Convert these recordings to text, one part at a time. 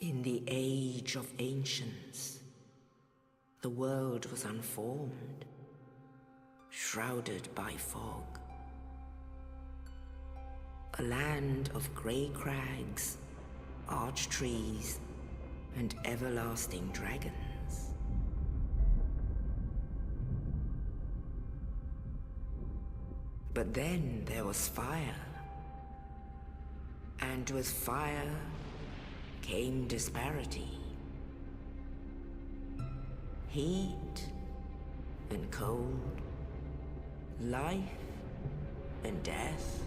In the age of ancients, the world was unformed, shrouded by fog. A land of grey crags, arch trees, and everlasting dragons. But then there was fire, and with fire came disparity. Heat and cold, life and death,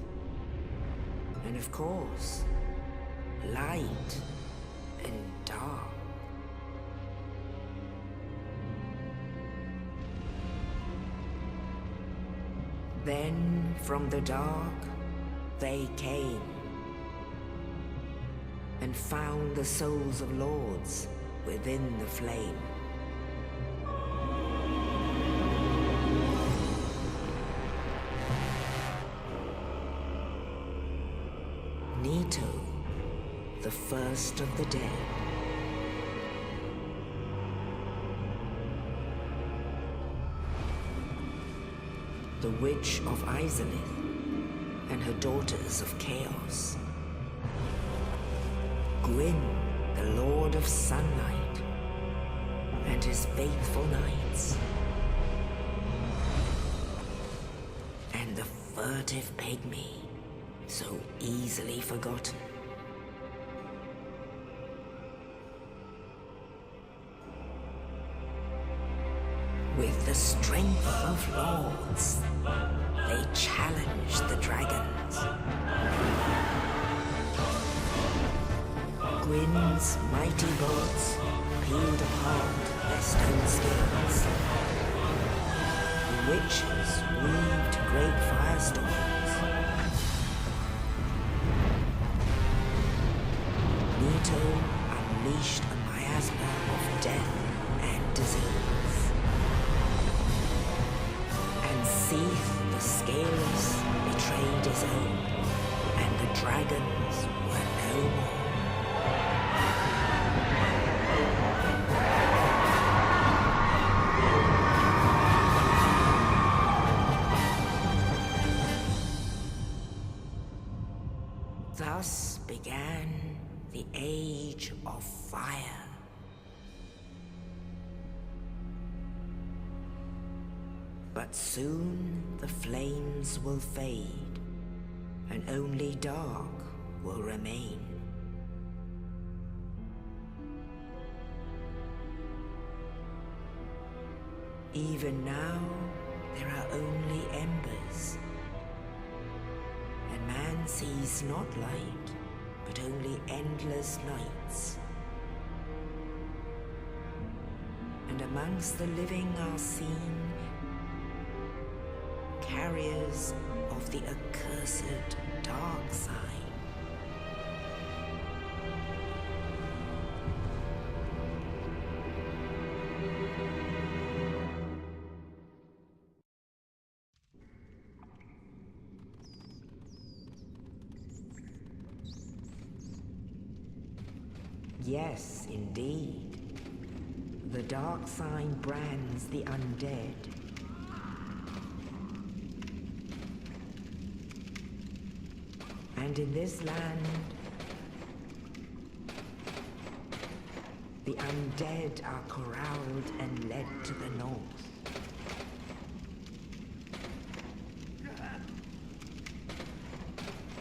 and of course, light and dark. Then from the dark they came and found the souls of lords within the flame. Nito, the first of the dead. The Witch of Izalith and her daughters of Chaos. Gwyn, the Lord of Sunlight, and his faithful knights. And the furtive pygmy, so easily forgotten. With the strength of lords, they challenged the dragons. Gwyn's mighty bolts peeled apart their stone scales. The witches weaved great firestorms. Nito unleashed a miasma of death and disease. And Seath the Scaleless betrayed his own, and the dragons were no more. Thus began the Age of Fire. But soon the flames will fade, and only dark will remain. Even now, there are only embers. And man sees not light, but only endless nights. And amongst the living are seen carriers of the accursed dark side. Yes, indeed. The dark sign brands the undead. And in this land, the undead are corralled and led to the north.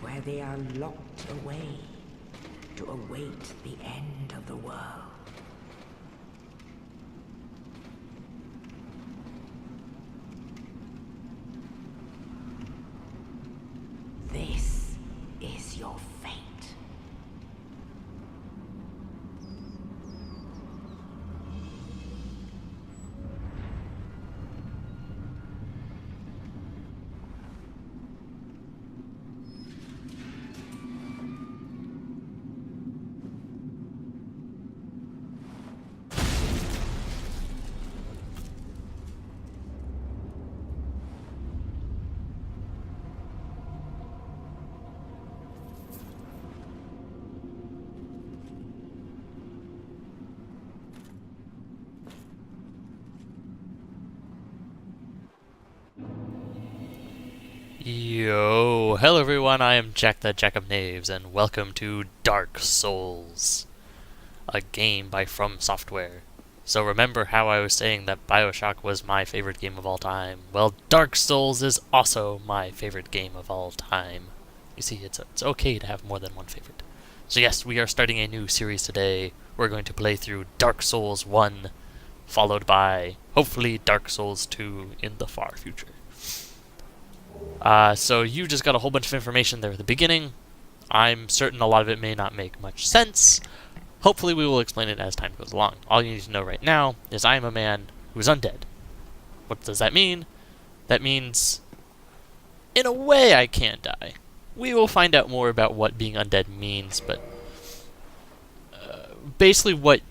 Where they are locked away to await the end of the world. This is your fate. Yo, hello everyone, I am Jack the Jack of Knaves, and welcome to Dark Souls, a game by From Software. So remember how I was saying that BioShock was my favorite game of all time? Well, Dark Souls is also my favorite game of all time. You see, it's okay to have more than one favorite. So yes, we are starting a new series today. We're going to play through Dark Souls 1, followed by, hopefully, Dark Souls 2 in the far future. So you just got a whole bunch of information there at the beginning. I'm certain a lot of it may not make much sense. Hopefully we will explain it as time goes along. All you need to know right now is I am a man who is undead. What does that mean? That means, in a way, I can't die. We will find out more about what being undead means, but basically what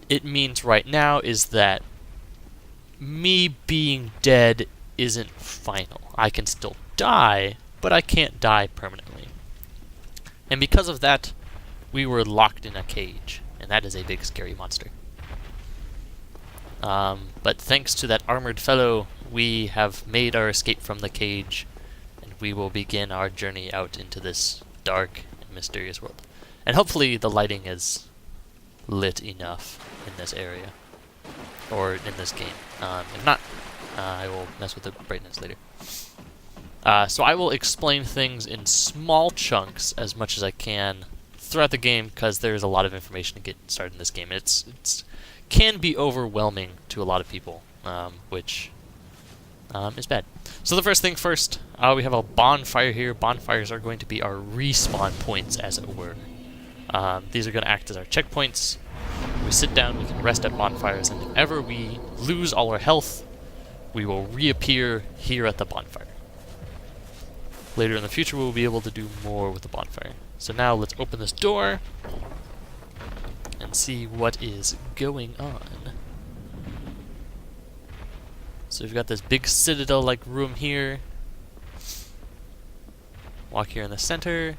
it means right now is that me being dead isn't final. I can still die, but I can't die permanently. And because of that, we were locked in a cage, and that is a big scary monster. But thanks to that armored fellow, we have made our escape from the cage, and we will begin our journey out into this dark and mysterious world. And hopefully the lighting is lit enough in this area, or in this game. If not, I will mess with the brightness later. So I will explain things in small chunks as much as I can throughout the game, because there's a lot of information to get started in this game. It's can be overwhelming to a lot of people, which is bad. So the first thing first, we have a bonfire here. Bonfires are going to be our respawn points, as it were. These are going to act as our checkpoints. We sit down, we can rest at bonfires, and if ever we lose all our health, we will reappear here at the bonfire. Later in the future, we'll be able to do more with the bonfire. So now let's open this door and see what is going on. So we've got this big citadel-like room here. Walk here in the center.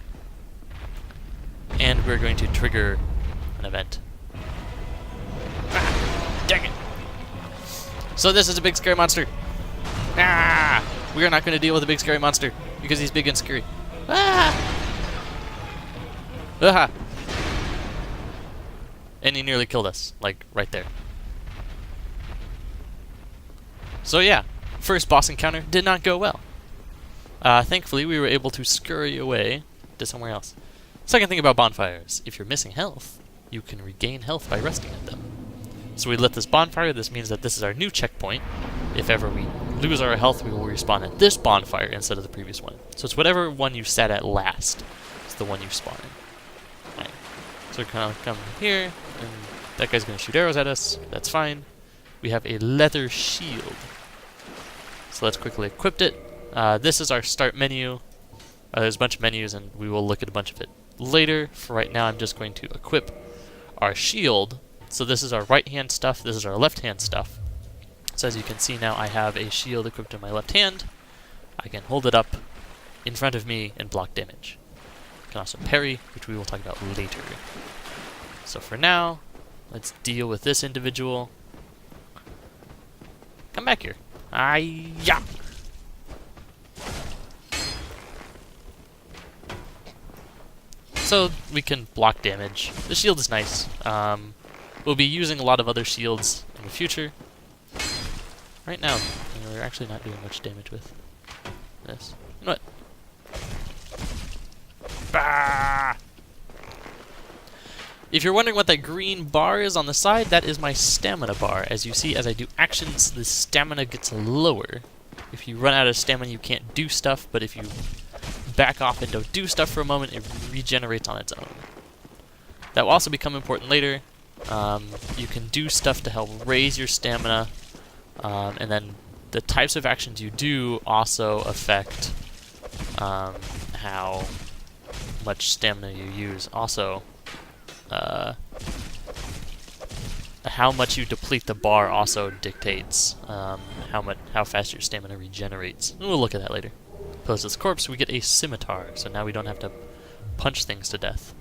And we're going to trigger an event. Ah, dang it! So this is a big scary monster. Ah! We are not going to deal with a big scary monster because he's big and scary. Ah! Aha! And he nearly killed us, like right there. So yeah, first boss encounter did not go well. Thankfully, we were able to scurry away to somewhere else. Second thing about bonfires, if you're missing health, you can regain health by resting at them. So we lit this bonfire. This means that this is our new checkpoint. If ever we lose our health, we will respawn at this bonfire instead of the previous one. So it's whatever one you sat at last is the one you spawn in. Right. So we're going to come here, and that guy's going to shoot arrows at us. That's fine. We have a leather shield. So let's quickly equip it. This is our start menu. There's a bunch of menus, and we will look at a bunch of it later. For right now, I'm just going to equip our shield. So this is our right-hand stuff. This is our left-hand stuff. So as you can see now, I have a shield equipped in my left hand. I can hold it up in front of me and block damage. I can also parry, which we will talk about later. So for now, let's deal with this individual. Come back here. Ay-ya! So we can block damage. The shield is nice. We'll be using a lot of other shields in the future. Right now, we're actually not doing much damage with this. You know what? Bah! If you're wondering what that green bar is on the side, that is my stamina bar. As you see, as I do actions, the stamina gets lower. If you run out of stamina, you can't do stuff, but if you back off and don't do stuff for a moment, it regenerates on its own. That will also become important later. You can do stuff to help raise your stamina, and then the types of actions you do also affect how much stamina you use. Also, how much you deplete the bar also dictates how fast your stamina regenerates. We'll look at that later. Pose this corpse, we get a scimitar, so now we don't have to punch things to death.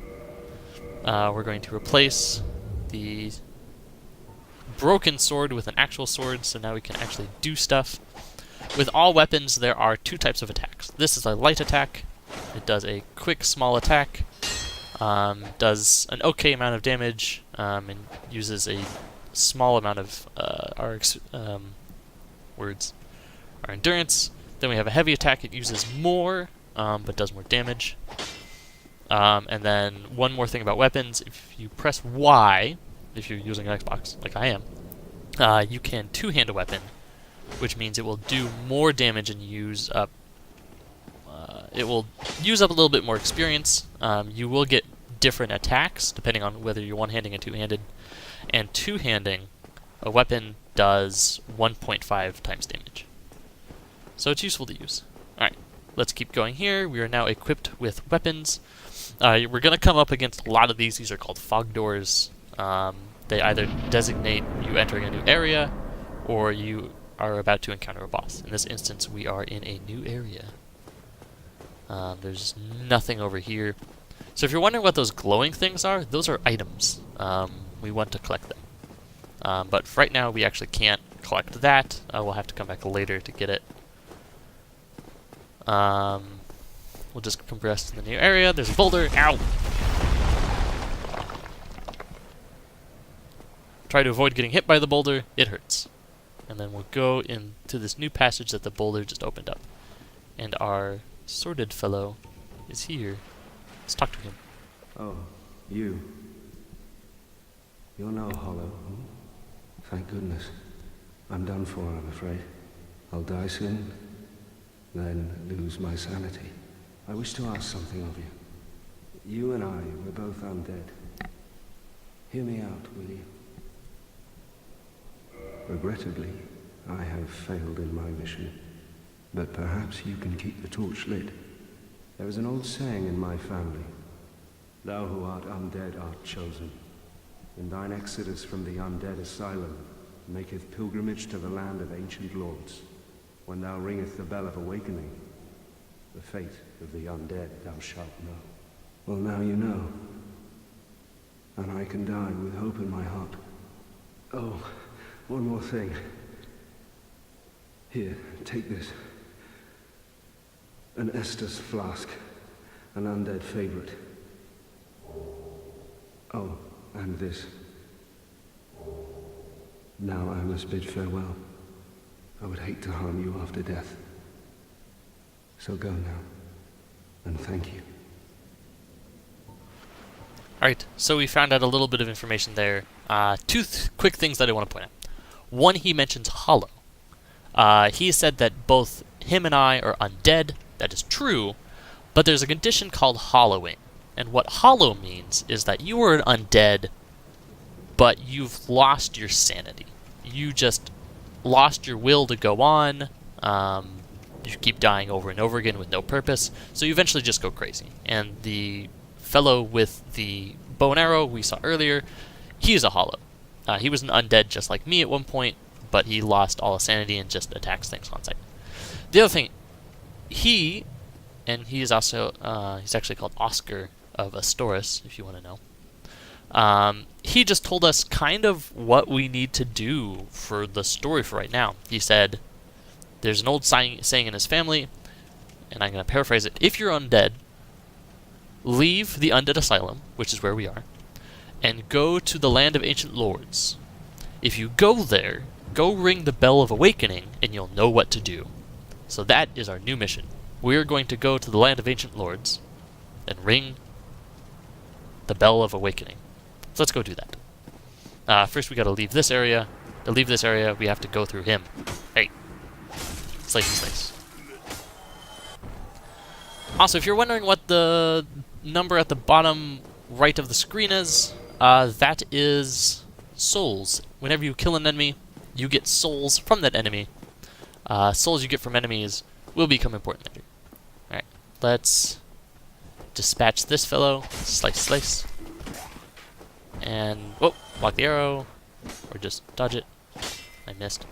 We're going to replace the broken sword with an actual sword, so now we can actually do stuff. With all weapons, there are two types of attacks. This is a light attack. It does a quick, small attack. Does an okay amount of damage, and uses a small amount of our endurance. Then we have a heavy attack. It uses more, but does more damage. And then one more thing about weapons: if you press Y, if you're using an Xbox like I am, you can two-hand a weapon, which means it will do more damage and use up. It will use up a little bit more experience. You will get different attacks depending on whether you're one-handing or two-handed. And two-handing a weapon does 1.5 times damage. So it's useful to use. Alright, let's keep going here. We are now equipped with weapons. We're going to come up against a lot of these. These are called fog doors. They either designate you entering a new area, or you are about to encounter a boss. In this instance, we are in a new area. There's nothing over here. So if you're wondering what those glowing things are, those are items. We want to collect them. But for right now, we actually can't collect that. We'll have to come back later to get it. We'll just progress to the new area. There's a boulder. Ow! Try to avoid getting hit by the boulder. It hurts. And then we'll go into this new passage that the boulder just opened up. And our sworded fellow is here. Let's talk to him. Oh, you. You're no hollow. Hmm? Thank goodness. I'm done for, I'm afraid. I'll die soon, then lose my sanity. I wish to ask something of you. You and I were both undead. Hear me out, will you? Regrettably, I have failed in my mission, but perhaps you can keep the torch lit. There is an old saying in my family: thou who art undead art chosen. In thine exodus from the undead asylum maketh pilgrimage to the land of ancient lords. When thou ringeth the bell of awakening, the fate of the undead thou shalt know. Well, now you know, and I can die with hope in my heart. Oh, one more thing. Here, take this. An Estus flask, an undead favorite. Oh, and this. Now I must bid farewell. I would hate to harm you after death. So go now, and thank you. Alright, so we found out a little bit of information there. Two quick things that I want to point out. One, he mentions hollow. He said that both him and I are undead. That is true, but there's a condition called hollowing. And what hollow means is that you are an undead, but you've lost your sanity. You just lost your will to go on. You keep dying over and over again with no purpose, so you eventually just go crazy. And the fellow with the bow and arrow we saw earlier, he is a hollow. He was an undead just like me at one point, but he lost all his sanity and just attacks things on sight. The other thing, he is also, he's actually called Oscar of Astoris, if you want to know. He just told us kind of what we need to do for the story for right now. He said, there's an old saying in his family, and I'm going to paraphrase it: if you're undead, leave the undead asylum, which is where we are, and go to the land of ancient lords. If you go there, go ring the bell of awakening, and you'll know what to do. So that is our new mission. We're going to go to the land of ancient lords and ring the bell of awakening. So let's go do that. First we gotta leave this area. To leave this area, we have to go through him. Hey. Slice and slice. Also, if you're wondering what the number at the bottom right of the screen is, that is souls. Whenever you kill an enemy, you get souls from that enemy. Souls you get from enemies will become important later. Alright, let's dispatch this fellow. Slice, slice. And, whoa, block the arrow. Or just dodge it. I missed.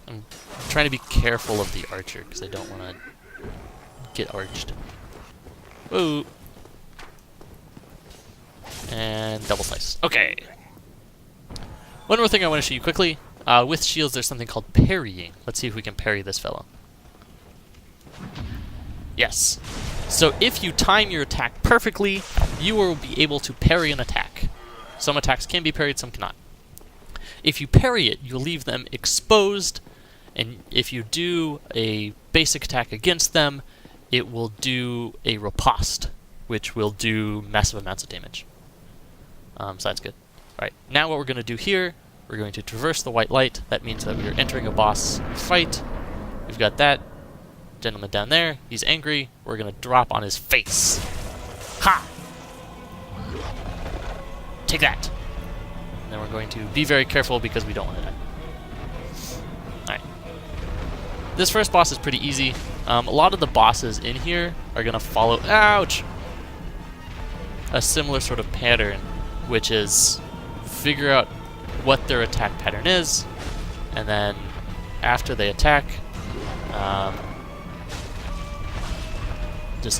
I'm trying to be careful of the archer, because I don't want to get arched. Whoa. And double slice. Okay. One more thing I want to show you quickly. With shields, there's something called parrying. Let's see if we can parry this fellow. Yes. So if you time your attack perfectly, you will be able to parry an attack. Some attacks can be parried, some cannot. If you parry it, you'll leave them exposed, and if you do a basic attack against them, it will do a riposte, which will do massive amounts of damage. So that's good. Alright, now what we're going to do here, we're going to traverse the white light. That means that we are entering a boss fight. We've got that gentleman down there. He's angry. We're going to drop on his face. Ha! Take that! And then we're going to be very careful because we don't want to die. Alright. This first boss is pretty easy. A lot of the bosses in here are going to follow... Ouch! A similar sort of pattern, which is figure out what their attack pattern is, and then after they attack, it's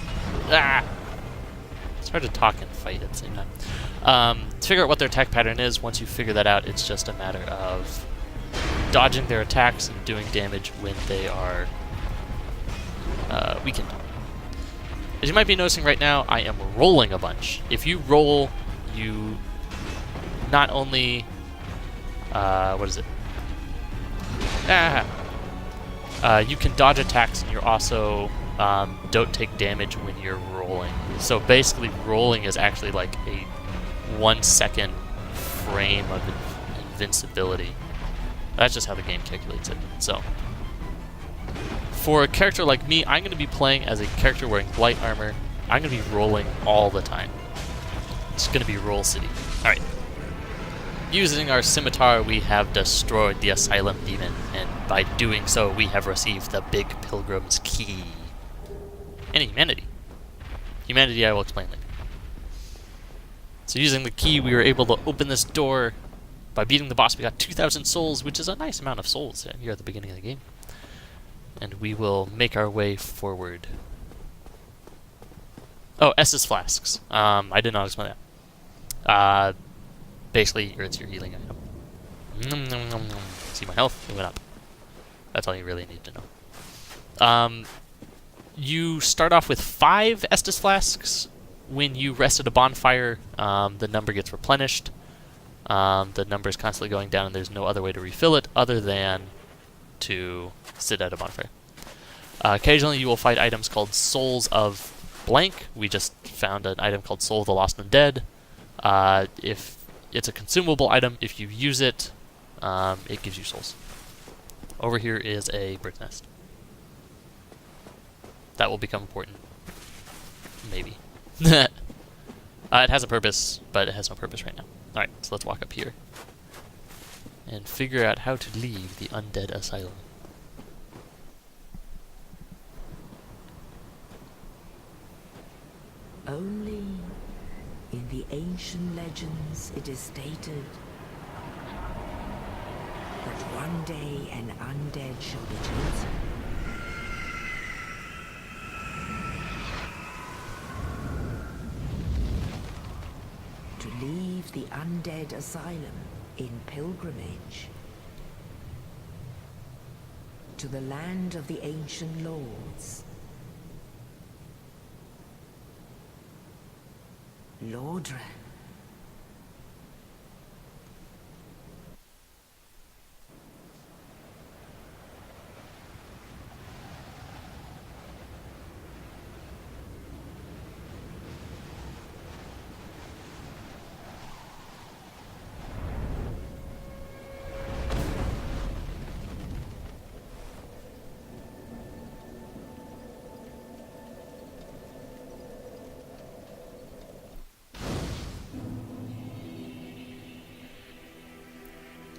hard to talk and fight at the same time. To figure out what their attack pattern is, once you figure that out, it's just a matter of dodging their attacks and doing damage when they are weakened. As you might be noticing right now, I am rolling a bunch. If you roll, you not only... what is it? You can dodge attacks, and you're also don't take damage when you're rolling. So basically, rolling is actually like a 1 second frame of invincibility. That's just how the game calculates it. So, for a character like me, I'm going to be playing as a character wearing light armor. I'm going to be rolling all the time. It's going to be Roll City. Alright. Using our scimitar, we have destroyed the Asylum Demon, and by doing so, we have received the Big Pilgrim's Key. And humanity. Humanity I will explain later. So using the key, we were able to open this door. By beating the boss, we got 2,000 souls, which is a nice amount of souls here at the beginning of the game. And we will make our way forward. Oh, Estus Flasks. I did not explain that. Basically, it's your healing item. See my health? It went up. That's all you really need to know. You start off with 5 Estus Flasks. When you rest at a bonfire, the number gets replenished. The number is constantly going down, and there's no other way to refill it other than to sit at a bonfire. Occasionally, you will find items called Souls of Blank. We just found an item called Soul of the Lost and Dead. If it's a consumable item, if you use it, it gives you souls. Over here is a bird's nest. That will become important. Maybe. It has a purpose, but it has no purpose right now. Alright, so let's walk up here and figure out how to leave the undead asylum. Only in the ancient legends it is stated that one day an undead shall be chosen. To leave the undead asylum in pilgrimage to the land of the ancient lords. Lordran.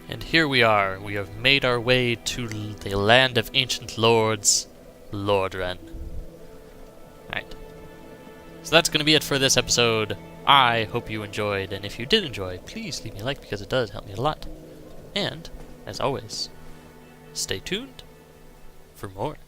And here we are. We have made our way to the land of ancient lords, Lordran. Alright. So that's going to be it for this episode. I hope you enjoyed, and if you did enjoy, please leave me a like because it does help me a lot. And, as always, stay tuned for more.